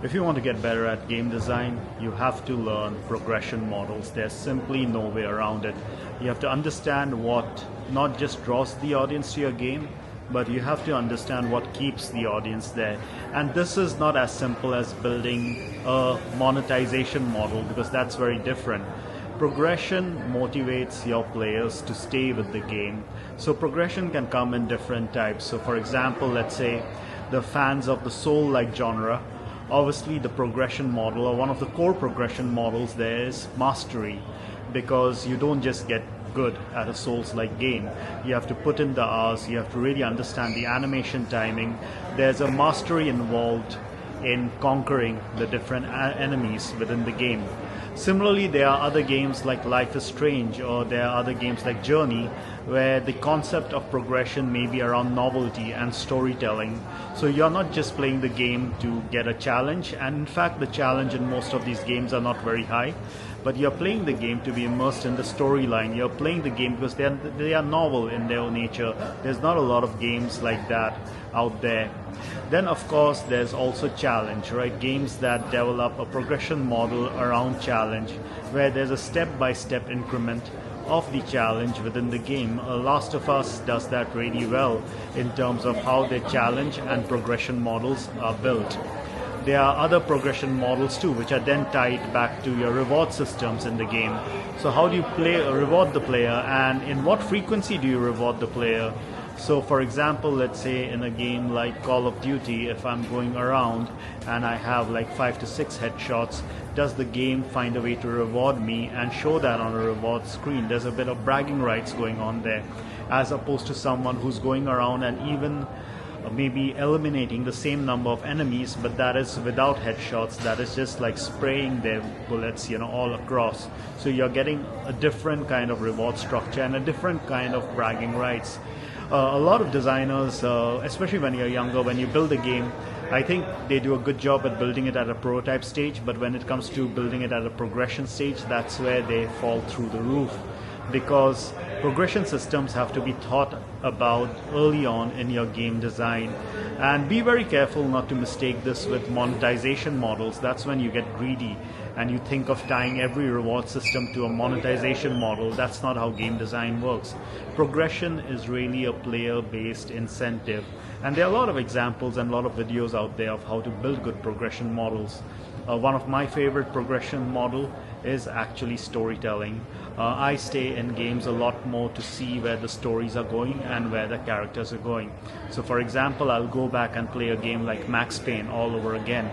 If you want to get better at game design, you have to learn progression models. There's simply no way around it. You have to understand what not just draws the audience to your game, but you have to understand what keeps the audience there. And this is not as simple as building a monetization model, because that's very different. Progression motivates your players to stay with the game. So progression can come in different types. So for example, let's say the fans of the Soul-like genre, obviously the progression model, or one of the core progression models there, is mastery, because you don't just get good at a Souls-like game. You have to put in the hours, you have to really understand the animation timing. There's a mastery involved in conquering the different enemies within the game. Similarly, there are other games like Life is Strange, or there are other games like Journey, where the concept of progression may be around novelty and storytelling. So you're not just playing the game to get a challenge, and in fact the challenge in most of these games are not very high, but you're playing the game to be immersed in the storyline. You're playing the game because they are novel in their own nature. There's not a lot of games like that out there. Then of course there's also challenge, right? Games that develop a progression model around challenge, where there's a step-by-step increment of the challenge within the game. Last of Us does that really well in terms of how their challenge and progression models are built. There are other progression models too, which are then tied back to your reward systems in the game. So how do you reward the player, and in what frequency do you reward the player? So for example, let's say in a game like Call of Duty, if I'm going around and I have like 5 to 6 headshots, does the game find a way to reward me and show that on a reward screen? There's a bit of bragging rights going on there, as opposed to someone who's going around and even maybe eliminating the same number of enemies, but that is without headshots. That is just like spraying their bullets, all across. So you're getting a different kind of reward structure and a different kind of bragging rights. A lot of designers, especially when you're younger, when you build a game, I think they do a good job at building it at a prototype stage, but when it comes to building it at a progression stage, that's where they fall through the roof, because progression systems have to be thought about early on in your game design. And be very careful not to mistake this with monetization models. That's when you get greedy and you think of tying every reward system to a monetization model. That's not how game design works. Progression is really a player-based incentive. And there are a lot of examples and a lot of videos out there of how to build good progression models. One of my favorite progression model is actually storytelling. I stay in games a lot more to see where the stories are going and where the characters are going. So for example, I'll go back and play a game like Max Payne all over again.